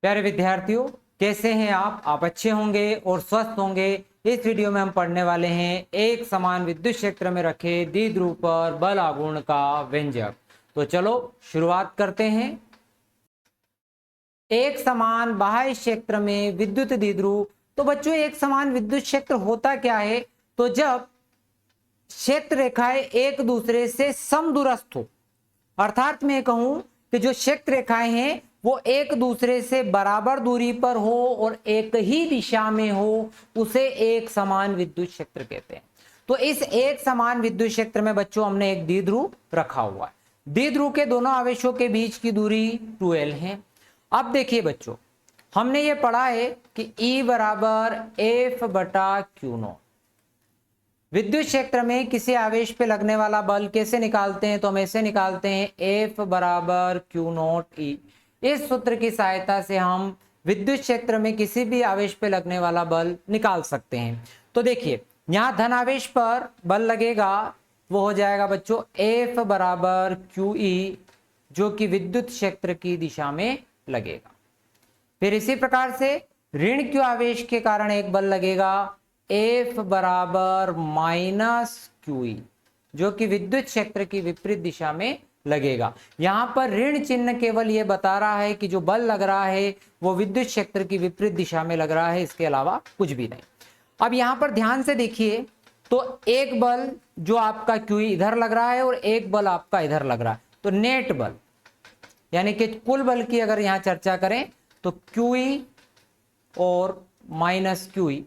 प्यारे विद्यार्थियों, कैसे हैं आप अच्छे होंगे और स्वस्थ होंगे। इस वीडियो में हम पढ़ने वाले हैं एक समान विद्युत क्षेत्र में रखे द्विध्रुव पर बल आघूर्ण का व्यंजक। तो चलो शुरुआत करते हैं। एक समान बाह्य क्षेत्र में विद्युत द्विध्रुव। तो बच्चों, एक समान विद्युत क्षेत्र होता क्या है? तो जब क्षेत्र रेखाएं एक दूसरे से समदूरस्थ हो, अर्थात मैं कहूं कि जो क्षेत्र रेखाएं हैं वो एक दूसरे से बराबर दूरी पर हो और एक ही दिशा में हो, उसे एक समान विद्युत क्षेत्र कहते हैं। तो इस एक समान विद्युत क्षेत्र में बच्चों हमने एक द्विध्रुव रखा हुआ है। द्विध्रुव के दोनों आवेशों के बीच की दूरी 2L है। अब देखिए बच्चों, हमने ये पढ़ा है कि E बराबर F/Q0। विद्युत क्षेत्र में किसी आवेश पे लगने वाला बल कैसे निकालते हैं? तो हम ऐसे निकालते हैं, F बराबर Q0E। इस सूत्र की सहायता से हम विद्युत क्षेत्र में किसी भी आवेश पे लगने वाला बल निकाल सकते हैं। तो देखिए, यहां धन आवेश पर बल लगेगा, वो हो जाएगा बच्चों F बराबर QE, जो कि विद्युत क्षेत्र की दिशा में लगेगा। फिर इसी प्रकार से ऋण Q आवेश के कारण एक बल लगेगा, F बराबर -QE, जो कि विद्युत क्षेत्र की विपरीत दिशा में लगेगा। यहां पर ऋण चिन्ह केवल यह बता रहा है कि जो बल लग रहा है वो विद्युत क्षेत्र की विपरीत दिशा में लग रहा है, इसके अलावा कुछ भी नहीं। अब यहां पर ध्यान से देखिए, तो एक बल जो आपका QE इधर लग रहा है और एक बल आपका इधर लग रहा है, तो नेट बल यानी कि कुल बल की अगर यहां चर्चा करें तो QE और -QE,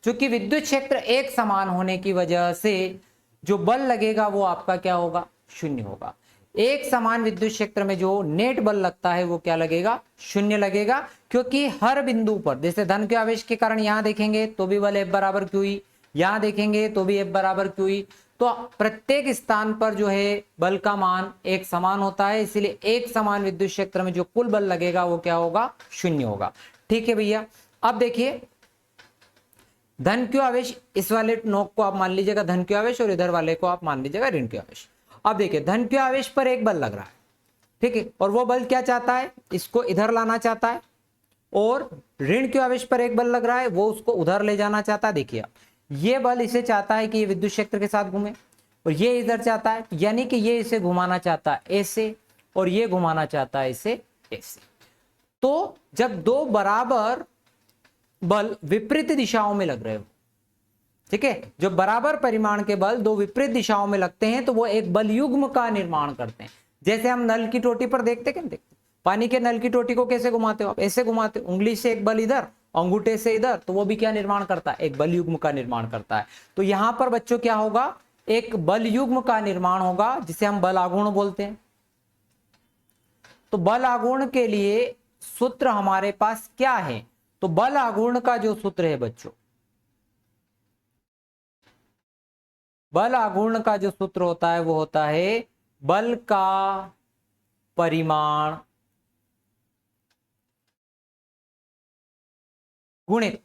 चूंकि विद्युत क्षेत्र एक समान होने की वजह से जो बल लगेगा वो आपका क्या होगा? 0 होगा। एक समान विद्युत क्षेत्र में जो नेट बल लगता है वो क्या लगेगा? 0 लगेगा, क्योंकि हर बिंदु पर, जैसे धन के आवेश के कारण यहां देखेंगे तो भी बल F बराबर QE, यहां देखेंगे तो भी F बराबर QE, तो प्रत्येक स्थान पर जो है बल का मान एक समान होता है। इसलिए एक समान विद्युत क्षेत्र में जो कुल बल लगेगा वो क्या होगा? 0 होगा। ठीक है भैया। अब देखिए, धन Q आवेश, इस वाले नोक को आप मान लीजिएगा धन Q आवेश और इधर वाले को आप मान लीजिएगा ऋण Q आवेश। अब देखिए, धन Q आवेश पर एक बल लग रहा है, ठीक है, और वो बल क्या चाहता है? इसको इधर लाना चाहता है। और ऋण Q आवेश पर एक बल लग रहा है, वो उसको उधर ले जाना चाहता है। देखिए, ये बल इसे चाहता है कि ये विद्युत क्षेत्र के साथ घूमे, और ये इधर चाहता है, यानी कि ये इसे घुमाना चाहता है ऐसे, और ये घुमाना चाहता है इसे ऐसे। तो जब दो बराबर बल विपरीत दिशाओं में लग रहे हो, ठीक है, जो बराबर परिमाण के बल दो विपरीत दिशाओं में लगते हैं तो वो एक बल युग्म का निर्माण करते हैं। जैसे हम नल की टोटी पर देखते, क्या देखते? पानी के नल की टोटी को कैसे घुमाते हो आप? ऐसे घुमाते हो, उंगली से एक बल इधर, अंगूठे से इधर, तो वो भी क्या निर्माण करता है? एक बल युग्म का निर्माण करता है। तो यहां पर बच्चों क्या होगा? एक बल युग्म का निर्माण होगा, जिसे हम बल आघूर्ण बोलते हैं। तो बल आघूर्ण के लिए सूत्र हमारे पास क्या है? तो बल आघूर्ण का जो सूत्र है बच्चों, बल आघूर्ण का जो सूत्र होता है वो होता है बल का परिमाण गुणित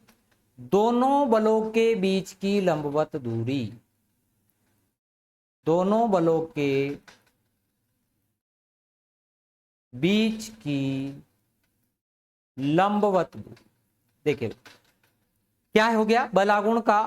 दोनों बलों के बीच की लंबवत दूरी। दोनों बलों के बीच की लंबवत दूरी। देखिए क्या हो गया? बल आघूर्ण का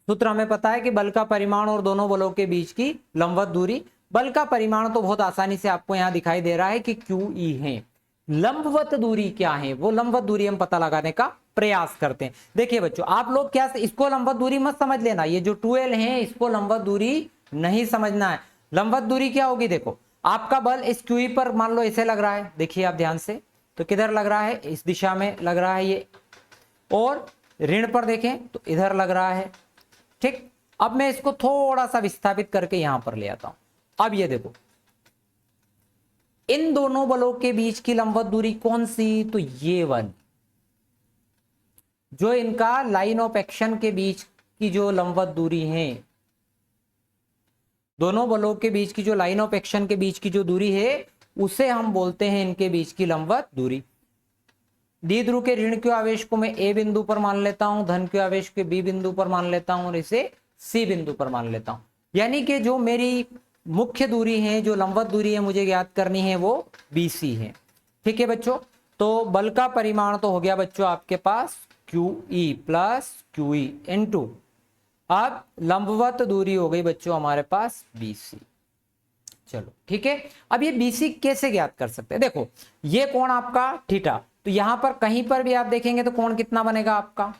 सूत्र हमें पता है कि बल का परिमाण और दोनों बलों के बीच की लंबवत दूरी। बल का परिमाण तो बहुत आसानी से आपको यहां दिखाई दे रहा है कि QE है। लंबवत दूरी क्या है? वो लंबवत दूरी हम पता लगाने का प्रयास करते हैं। देखिए बच्चों, आप लोग क्या इसको लंबवत दूरी मत समझ लेना, ये जो 2L है इसको लंबवत दूरी नहीं समझना है। लंबवत दूरी क्या होगी? देखो, आपका बल इस QE पर मान लो ऐसे लग रहा है, देखिए आप ध्यान से, तो किधर लग रहा है? इस दिशा में लग रहा है ये, और ऋण पर देखें तो इधर लग रहा है। ठीक, अब मैं इसको थोड़ा सा विस्थापित करके यहां पर ले आता हूं। अब ये देखो, इन दोनों बलों के बीच की लंबवत दूरी कौन सी? तो ये वाली, जो इनका लाइन ऑफ एक्शन के बीच की जो लंबवत दूरी है, दोनों बलों के बीच की जो लाइन ऑफ एक्शन के बीच की जो दूरी है, उसे हम बोलते हैं इनके बीच की लंबवत दूरी। द्विध्रुव के ऋण Q आवेश को मैं A बिंदु पर मान लेता हूं, धन Q आवेश के B बिंदु पर मान लेता हूं, और इसे C बिंदु पर मान लेता हूं। यानी कि जो मेरी मुख्य दूरी है, जो लंबवत दूरी है मुझे ज्ञात करनी है, वो BC है। ठीक है बच्चों, तो बल का परिमाण तो हो गया बच्चों आपके पास QE प्लस QE इनटू, अब लंबवत दूरी हो गई बच्चों हमारे पास BC। चलो ठीक है, अब ये BC कैसे ज्ञात कर सकते हैं? देखो ये कोण आपका थीटा, तो यहां पर कहीं पर भी आप देखेंगे तो कोण कितना बनेगा आपका,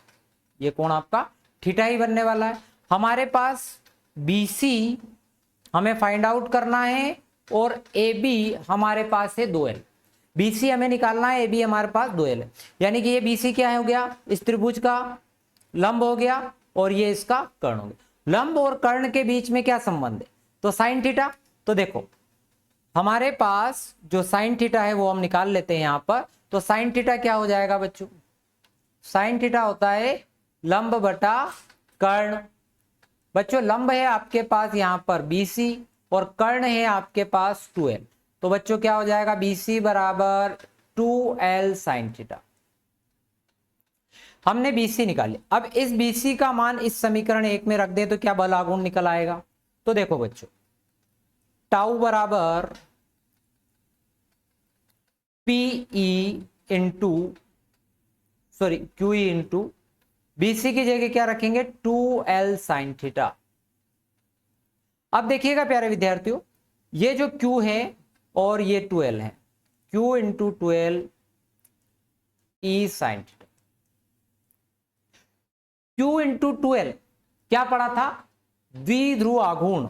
ये कोण आपका थीटा ही बनने वाला है। हमारे पास BC हमें फाइंड आउट करना है और AB हमारे पास है 2L। BC हमें निकालना है, AB हमारे पास 2L है, यानी कि ये BC क्या हो गया, इस त्रिभुज का लंब हो गया और ये इसका कर्ण हो गया। लंब और कर्ण के बीच में क्या संबंध है, तो साइन थीटा। तो देखो हमारे पास जो साइन थीटा है वो हम निकाल लेते हैं यहां पर। तो साइन थीटा क्या हो जाएगा बच्चों, साइन थीटा होता है लंब बटा कर्ण। बच्चों लंब है आपके पास यहां पर BC और कर्ण है आपके पास 2L। तो बच्चों क्या हो जाएगा, BC बराबर 2L साइन थीटा। हमने BC निकाले, अब इस BC का मान इस समीकरण 1 में रख दे तो क्या बल आघूर्ण निकल आएगा। तो देखो बच्चों टाउ बराबर PE into sorry QE into BC की जगह क्या रखेंगे 2L साइन थीटा। अब देखिएगा प्यारे विद्यार्थियों, ये जो Q है और ये 2L है, Q into 2L E sine theta. Q into 2L क्या पढ़ा था, द्विध्रुव आघूर्ण,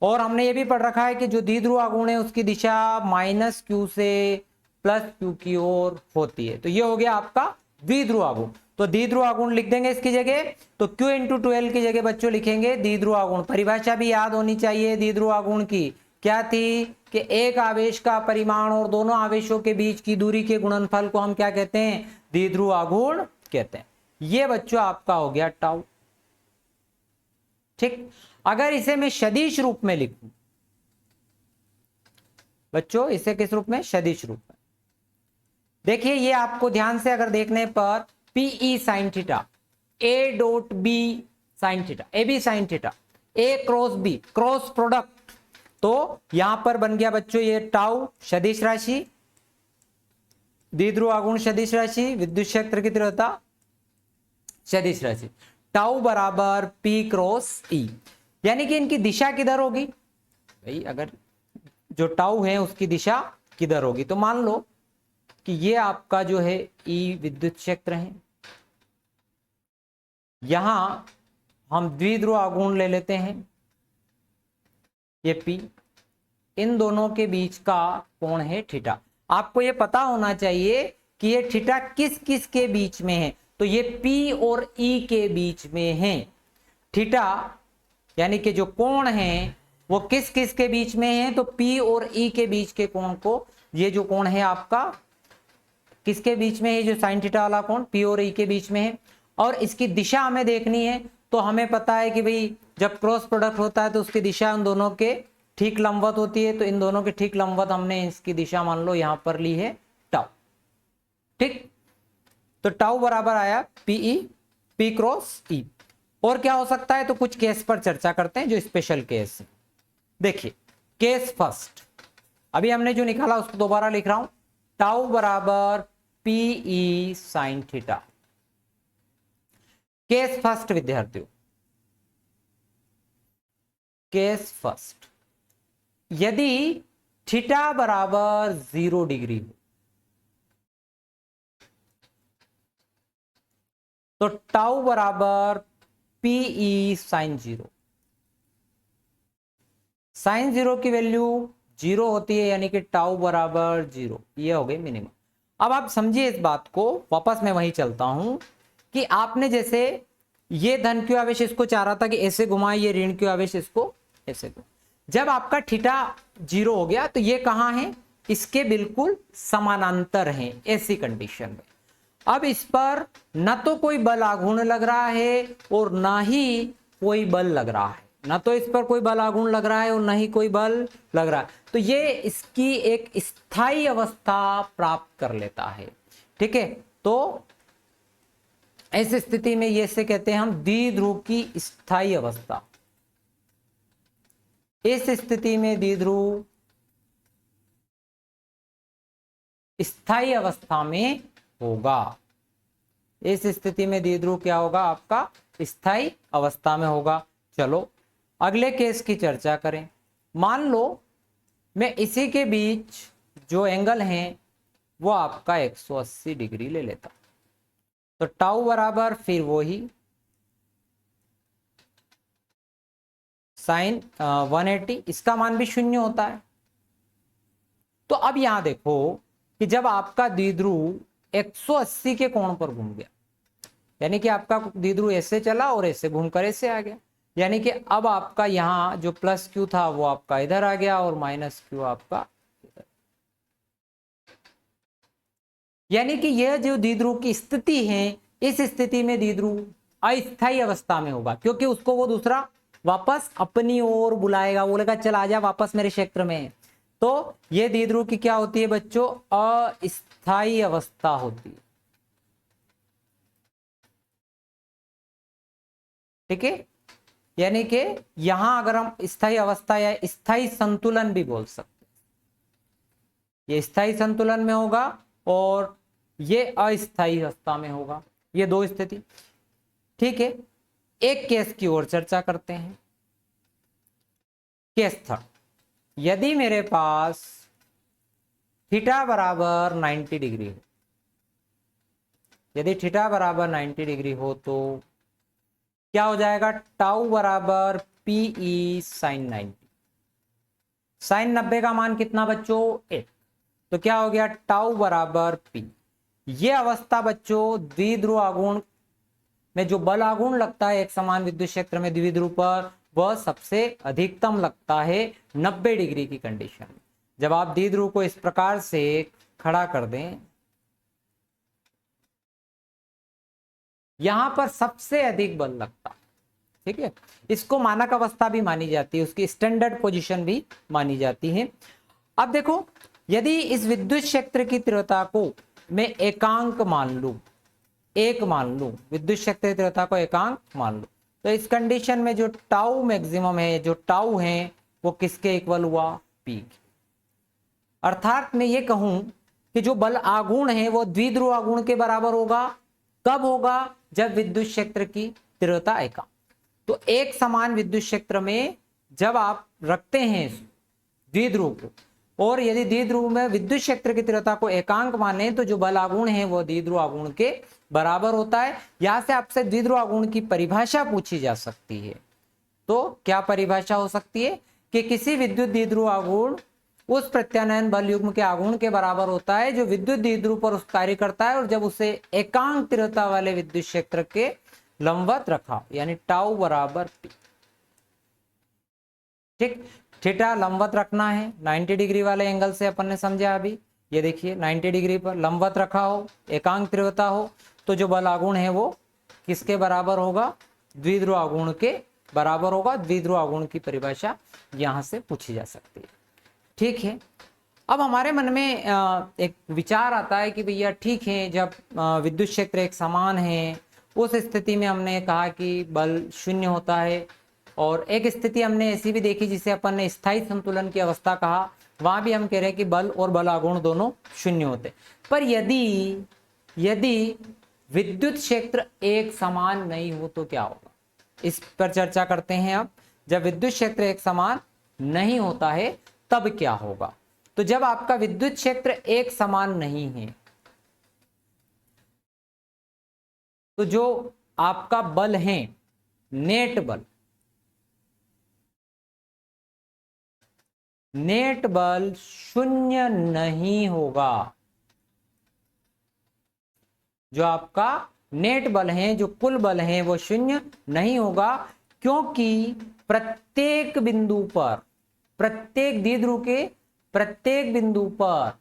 और हमने ये भी पढ़ रखा है कि जो द्विध्रुव आघूर्ण है उसकी दिशा -Q से +Q की ओर होती है। तो ये हो गया आपका द्विध्रुव आघूर्ण। तो द्विध्रुव आघूर्ण लिख देंगे इसकी जगह, तो Q इंटू 2L की जगह बच्चों लिखेंगे द्विध्रुव आघूर्ण। परिभाषा भी याद होनी चाहिए द्विध्रुव आघूर्ण की, क्या थी कि एक आवेश का परिमाण और दोनों आवेशों के बीच की दूरी के गुणनफल को हम क्या कहते हैं, द्विध्रुव आघूर्ण कहते हैं। ये बच्चों आपका हो गया टाउ। ठीक, अगर इसे मैं सदिश रूप में लिखूं बच्चों, इसे किस रूप में, सदिश रूप में, देखिए ये आपको ध्यान से अगर देखने पर PE sine theta A dot B sine theta, AB sine theta, A cross B cross product, तो यहां पर बन गया बच्चों ये टाउ सदिश राशि, द्विध्रुव आघूर्ण सदिश राशि, विद्युत क्षेत्र की तीव्रता सदिश राशि, टाउ बराबर P क्रॉस E। यानी कि इनकी दिशा किधर होगी भाई, अगर जो टाउ है उसकी दिशा किधर होगी, तो मान लो कि ये आपका जो है E विद्युत क्षेत्र है, यहां हम द्विध्रुव आघूर्ण ले लेते हैं ये P, इन दोनों के बीच का कोण है थीटा। आपको ये पता होना चाहिए कि ये थीटा किस किस के बीच में है, तो ये P और E के बीच में है थीटा, यानी कि जो कोण है वो किस किस के बीच में है, तो P और E के बीच के कोण को, ये जो कोण है आपका किसके बीच में है, जो साइन थीटा वाला कोण P और E के बीच में है। और इसकी दिशा हमें देखनी है, तो हमें पता है कि भाई जब क्रॉस प्रोडक्ट होता है तो उसकी दिशा उन दोनों के ठीक लंबवत होती है, तो इन दोनों के ठीक लंबवत हमने इसकी दिशा मान लो यहां पर ली है टाउ। ठीक, तो टाउ बराबर आया PE P क्रॉस E। और क्या हो सकता है, तो कुछ केस पर चर्चा करते हैं जो स्पेशल केस है। देखिए केस फर्स्ट, अभी हमने जो निकाला उसको दोबारा लिख रहा हूं, टाउ बराबर PE sine theta. Case first विद्यार्थियों, केस फर्स्ट, यदि थीटा बराबर 0 डिग्री हो तो टाउ बराबर PE साइन 0। साइन 0 की वैल्यू 0 होती है, यानी कि टाउ बराबर 0, ये हो गई मिनिमम। अब आप समझिए इस बात को, वापस मैं वहीं चलता हूं कि आपने जैसे ये धन क्यू आवेश इसको चाह रहा था कि ऐसे घुमाए, ये ऋण क्यू आवेश इसको ऐसे घुमाए। जब आपका थीटा 0 हो गया तो ये कहां है, इसके बिल्कुल समानांतर है ऐसी कंडीशन में। अब इस पर न तो कोई बल आघूर्ण लग रहा है और ना ही कोई बल लग रहा है, ना तो इस पर कोई बल आघूर्ण लग रहा है और ना ही कोई बल लग रहा है, तो ये इसकी एक स्थायी अवस्था प्राप्त कर लेता है। ठीक है, तो ऐसी स्थिति में ये से कहते हैं हम द्विध्रुव की स्थायी अवस्था। इस स्थिति में द्विध्रुव स्थायी अवस्था में होगा। इस स्थिति में द्विध्रुव क्या होगा आपका, स्थायी अवस्था में होगा। चलो अगले केस की चर्चा करें। मान लो मैं इसी के बीच जो एंगल है वो आपका 180 डिग्री ले लेता, तो टाउ बराबर फिर वही साइन 180, इसका मान भी शून्य होता है। तो अब यहां देखो कि जब आपका द्विध्रुव 180 के कोण पर घूम गया, यानी कि आपका द्विध्रुव ऐसे चला और ऐसे घूमकर ऐसे आ गया, यानी कि अब आपका यहां जो प्लस क्यू था वो आपका इधर आ गया और माइनस क्यू आपका इधर। यानी कि यह जो द्विध्रुव की स्थिति है, इस स्थिति में द्विध्रुव अस्थायी अवस्था में होगा, क्योंकि उसको वो दूसरा वापस अपनी ओर बुलाएगा, बोलेगा चल आजा वापस मेरे क्षेत्र में। तो ये द्विध्रुव की क्या होती है बच्चों, अस्थायी अवस्था होती है। ठीक है, यानी कि यहां अगर हम स्थायी अवस्था या स्थायी संतुलन भी बोल सकते हैं, ये स्थायी संतुलन में होगा और ये अस्थायी अवस्था में होगा, ये दो स्थिति। ठीक है, एक केस की ओर चर्चा करते हैं। केस थर्ड, यदि मेरे पास थीटा बराबर 90 डिग्री हो, यदि थीटा बराबर 90 डिग्री हो तो क्या हो जाएगा, टाउ बराबर पीई साइन 90। साइन 90 का मान कितना बच्चों, 1, तो क्या हो गया टाउ बराबर पी। ये अवस्था बच्चों द्विध्रुव आघूर्ण में जो बल आघूर्ण लगता है एक समान विद्युत क्षेत्र में द्विध्रुव पर, वह सबसे अधिकतम लगता है 90 डिग्री की कंडीशन में। जब आप द्विध्रुव को इस प्रकार से खड़ा कर दें, यहां पर सबसे अधिक बल लगता है। ठीक है, इसको मानक अवस्था भी मानी जाती है, उसकी स्टैंडर्ड पोजीशन भी मानी जाती है। अब देखो, यदि इस विद्युत क्षेत्र की तीव्रता को मैं एकांक मान लूं, एक मान लूं, विद्युत क्षेत्र की तीव्रता को एकांक मान लूं, तो इस कंडीशन में जो टाउ मैक्सिमम है, जो टाउ है, वो किसके इक्वल हुआ, पी। अर्थात मैं ये कहूं कि जो बल आघूर्ण है वो द्विध्रुव आघूर्ण के बराबर होगा। कब होगा, जब विद्युत क्षेत्र की तीव्रता एकांक। तो एक समान विद्युत क्षेत्र में जब आप रखते हैं द्विध्रुव को, और यदि द्विध्रुव में विद्युत क्षेत्र की तीव्रता को एकांक माने, तो जो बल आघूर्ण है वो द्विध्रुव आघूर्ण के बराबर होता है। यहां से आपसे द्विध्रुव आघूर्ण की परिभाषा पूछी जा सकती है। तो क्या परिभाषा हो सकती है कि किसी विद्युत द्विध्रुव आघूर्ण उस प्रत्यानयन बल युग्म के आघूर्ण के बराबर होता है जो विद्युत द्विध्रुव पर उस कार्य करता है और जब उसे एकांक तीव्रता वाले विद्युत क्षेत्र के लंबवत रखा, यानी टाउ बराबर पी। ठीक, थीटा लंबवत रखना है 90 डिग्री वाले एंगल से, अपन ने समझा अभी। ये देखिए 90 डिग्री पर लंबवत रखा हो, एकांक तीव्रता हो, तो जो बल आघूर्ण है वो किसके बराबर होगा, द्विध्रुव आघूर्ण के बराबर होगा। द्विध्रुव आघूर्ण की परिभाषा यहां से पूछी जा सकती है। ठीक है, अब हमारे मन में एक विचार आता है कि भैया ठीक है, जब विद्युत क्षेत्र एक समान है, उस स्थिति में हमने कहा कि बल शून्य होता है, और एक स्थिति हमने ऐसी भी देखी जिसे अपन ने स्थायी संतुलन की अवस्था कहा, वहां भी हम कह रहे हैं कि बल और बल आघूर्ण दोनों शून्य होते। पर यदि विद्युत क्षेत्र एक समान नहीं हो तो क्या होगा, इस पर चर्चा करते हैं। अब जब विद्युत क्षेत्र एक समान नहीं होता है तब क्या होगा। तो जब आपका विद्युत क्षेत्र एक समान नहीं है, तो जो आपका बल है, नेट बल शून्य नहीं होगा। जो आपका नेट बल है, जो कुल बल है, वो शून्य नहीं होगा, क्योंकि प्रत्येक बिंदु पर, प्रत्येक द्विध्रुव के प्रत्येक बिंदु पर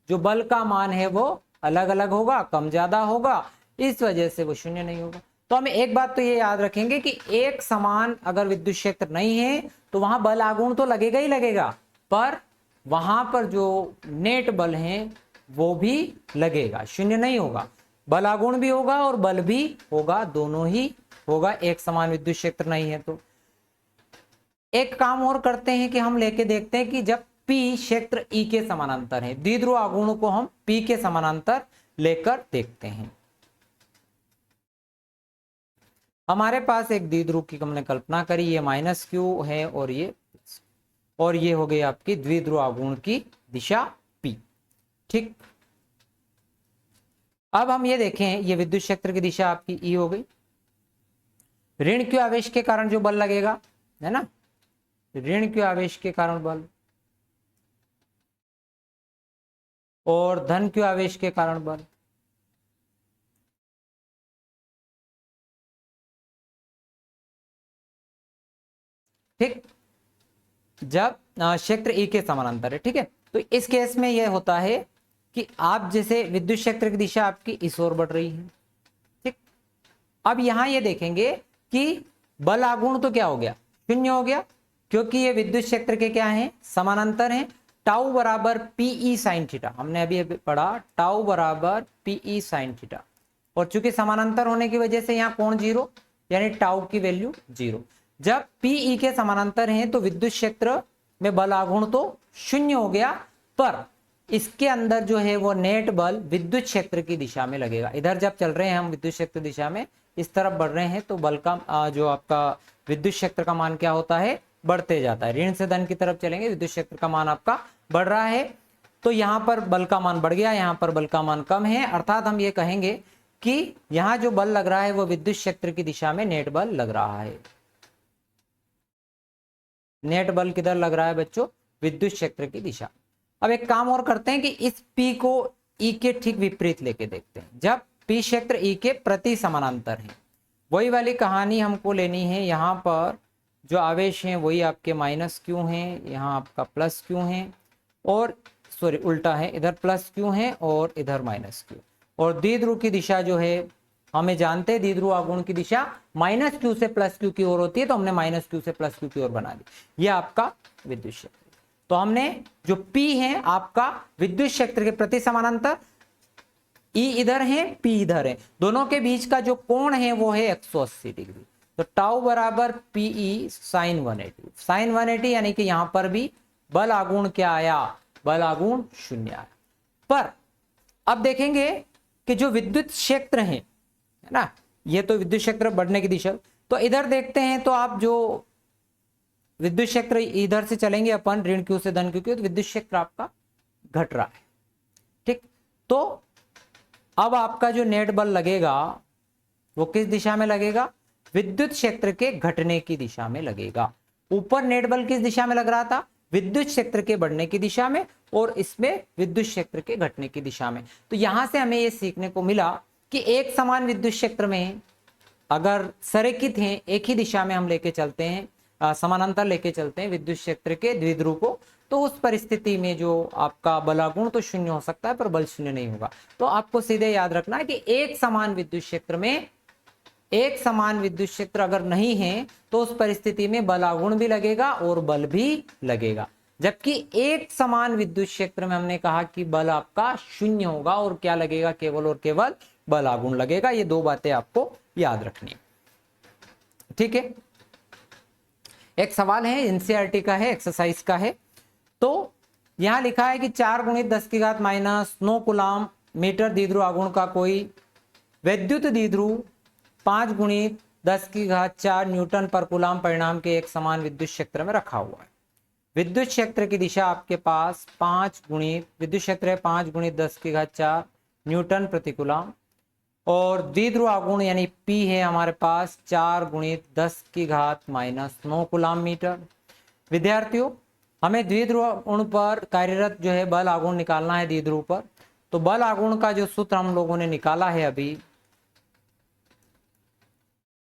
जो बल का मान है वो अलग अलग होगा, कम ज्यादा होगा, इस वजह से वो शून्य नहीं होगा। तो हम एक बात तो ये याद रखेंगे कि एक समान अगर विद्युत क्षेत्र नहीं है तो वहां बल आघूर्ण तो लगेगा ही लगेगा, पर वहां पर जो नेट बल है वो भी लगेगा, शून्य नहीं होगा। बल आघूर्ण भी होगा और बल भी होगा, दोनों ही होगा, एक समान विद्युत क्षेत्र नहीं है तो। एक काम और करते हैं कि हम लेके देखते हैं कि जब P P क्षेत्र E के समानांतर है। द्विध्रुव आघूर्ण को हम P के समानांतर लेकर देखते हैं। हमारे पास एक द्विध्रुव की हमने कल्पना करी, ये माइनस क्यू है और ये हो गई आपकी द्विध्रुव आघूर्ण की दिशा P। ठीक, अब हम ये देखें, ये विद्युत क्षेत्र की दिशा आपकी E हो गई। ऋण क्यू आवेश के कारण जो बल लगेगा, है ना, ऋण क्यू आवेश के कारण बल और धन क्यू आवेश के कारण बल। ठीक, जब क्षेत्र E के समानांतर है। ठीक है, तो इस केस में यह होता है कि आप जैसे विद्युत क्षेत्र की दिशा आपकी इस ओर बढ़ रही है। ठीक, अब यहां ये देखेंगे कि बल आघूर्ण तो क्या हो गया, शून्य हो गया, क्योंकि ये विद्युत क्षेत्र के क्या है, समानांतर है। टाउ बराबर पीई साइन थीटा, हमने अभी पढ़ा, टाउ बराबर पीई साइन थीटा, और चूंकि समानांतर होने की वजह से यहाँ कोण 0, यानी टाउ की वैल्यू 0। जब पीई के समानांतर हैं तो विद्युत क्षेत्र में बल आघूर्ण तो शून्य हो गया, पर इसके अंदर जो है वो नेट बल विद्युत क्षेत्र की दिशा में लगेगा। इधर जब चल रहे हैं हम विद्युत क्षेत्र दिशा में, इस तरफ बढ़ रहे हैं, तो बल का जो आपका विद्युत क्षेत्र का मान क्या होता है, बढ़ते जाता है। ऋण से धन की तरफ चलेंगे, विद्युत क्षेत्र का मान आपका बढ़ रहा है, तो यहां पर बल का मान बढ़ गया, यहां पर बल का मान कम है। अर्थात हम ये कहेंगे कि यहां जो बल लग रहा है वो विद्युत क्षेत्र की दिशा में नेट बल लग रहा है। नेट बल किधर लग रहा है बच्चों, विद्युत क्षेत्र की दिशा। अब एक काम और करते हैं कि इस P को E के ठीक विपरीत लेके देखते हैं। जब P क्षेत्र E के प्रति समानांतर है, वही वाली कहानी हमको लेनी है। यहाँ पर जो आवेश हैं वही आपके माइनस क्यू हैं, यहाँ आपका प्लस क्यू हैं, और सॉरी उल्टा है, इधर प्लस क्यू है और इधर माइनस क्यू। और द्विध्रुव की दिशा जो है, हमें जानते हैं द्विध्रुव आघूर्ण की दिशा माइनस क्यू से प्लस क्यू की ओर होती है, तो हमने माइनस क्यू से प्लस क्यू की ओर बना दी। ये आपका विद्युत क्षेत्र। तो हमने जो P है आपका विद्युत क्षेत्र के प्रति समानांतर, E इधर है, P इधर है, दोनों के बीच का जो कोण है वो है 180 डिग्री। तो टाउ बराबर PE साइन 180, साइन 180, यानी कि यहां पर भी बल आघूर्ण क्या आया, बल आघूर्ण शून्य आया। पर अब देखेंगे कि जो विद्युत क्षेत्र है ना, ये तो विद्युत क्षेत्र बढ़ने की दिशा, तो इधर देखते हैं, तो आप जो विद्युत क्षेत्र इधर से चलेंगे अपन ऋण क्यू से धन क्यू की, तो विद्युत क्षेत्र आपका घट रहा है। ठीक, तो अब आपका जो नेट बल लगेगा वो किस दिशा में लगेगा, विद्युत क्षेत्र के घटने की दिशा में लगेगा। ऊपर नेट बल किस दिशा में लग रहा था, विद्युत क्षेत्र के बढ़ने की दिशा में, और इसमें विद्युत क्षेत्र के घटने की दिशा में। तो यहां से हमें यह सीखने को मिला कि एक समान विद्युत क्षेत्र में अगर संरेखित हैं, एक ही दिशा में हम लेके चलते हैं, समानांतर लेके चलते हैं विद्युत क्षेत्र के द्विध्रुव को, तो उस परिस्थिति में जो आपका बलागुण तो शून्य हो सकता है पर बल शून्य नहीं होगा। तो आपको सीधे याद रखना है कि एक समान विद्युत क्षेत्र में, एक समान विद्युत क्षेत्र अगर नहीं है तो उस परिस्थिति में बलागुण भी लगेगा और बल भी लगेगा। जबकि एक समान विद्युत क्षेत्र में हमने कहा कि बल आपका शून्य होगा और क्या लगेगा, केवल और केवल बलागुण लगेगा। ये दो बातें आपको याद रखनी। ठीक है, एक सवाल है एनसीईआरटी का है, एक्सरसाइज का है। तो यहां लिखा है कि 4 × 10⁻⁹ कूलाम मीटर द्विध्रुव आघूर्ण का कोई वैद्युत द्विध्रुव 5 × 10⁴ न्यूटन पर कूलाम परिणाम के एक समान विद्युत क्षेत्र में रखा हुआ है। विद्युत क्षेत्र की दिशा आपके पास विद्युत क्षेत्र है 5 × 10⁴ न्यूटन प्रति कूलाम, और द्विध्रुव आघूर्ण यानी P है हमारे पास 4 × 10⁻⁹ कूलाम मीटर। विद्यार्थियों, हमें द्विध्रुव आघूर्ण पर कार्यरत जो है बल आघूर्ण निकालना है द्विध्रुव पर। तो बल आघूर्ण का जो सूत्र हम लोगों ने निकाला है अभी,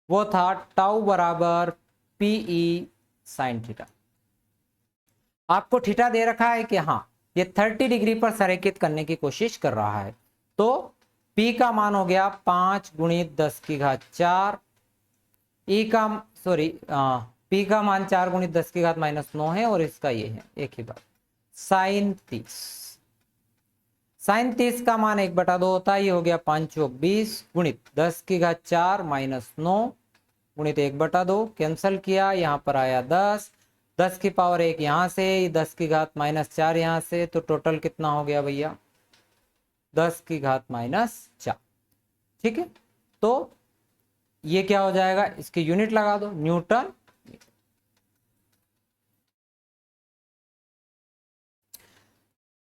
वो था टाउ बराबर PE साइन थीटा। आपको थीटा दे रखा है कि हाँ ये 30 डिग्री पर संरेखित करने की कोशिश कर रहा है। तो P का मान हो गया 5 × 10⁴, P का मान 4 × 10⁻⁹ है, और इसका ये है एक ही बात साइन 30। साइन 30 का मान 1/2 होता है, ये हो गया 5 × 20 × 10⁻⁴ - 9 × 1/2, कैंसल किया, यहाँ पर आया 10 10 की पावर 1 यहां से, 10 की घात -4 यहां से, तो टोटल कितना हो गया भैया 10 की घात -4। ठीक है, तो ये क्या हो जाएगा, इसकी यूनिट लगा दो, न्यूटन।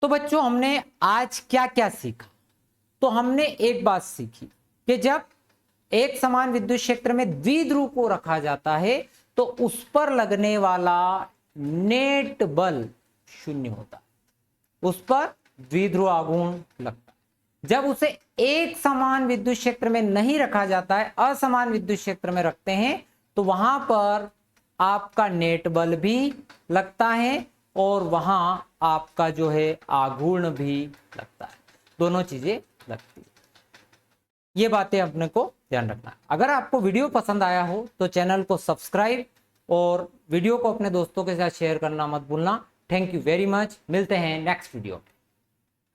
तो बच्चों हमने आज क्या क्या सीखा, तो हमने एक बात सीखी कि जब एक समान विद्युत क्षेत्र में द्विध्रुव को रखा जाता है तो उस पर लगने वाला नेट बल 0 होता है, उस पर द्विध्रुव आघूर्ण लगता है। जब उसे एक समान विद्युत क्षेत्र में नहीं रखा जाता है, असमान विद्युत क्षेत्र में रखते हैं, तो वहां पर आपका नेट बल भी लगता है और वहां आपका जो है आघूर्ण भी लगता है, दोनों चीजें लगती है। ये बातें अपने को ध्यान रखना है। अगर आपको वीडियो पसंद आया हो तो चैनल को सब्सक्राइब और वीडियो को अपने दोस्तों के साथ शेयर करना मत भूलना। थैंक यू वेरी मच, मिलते हैं नेक्स्ट वीडियो।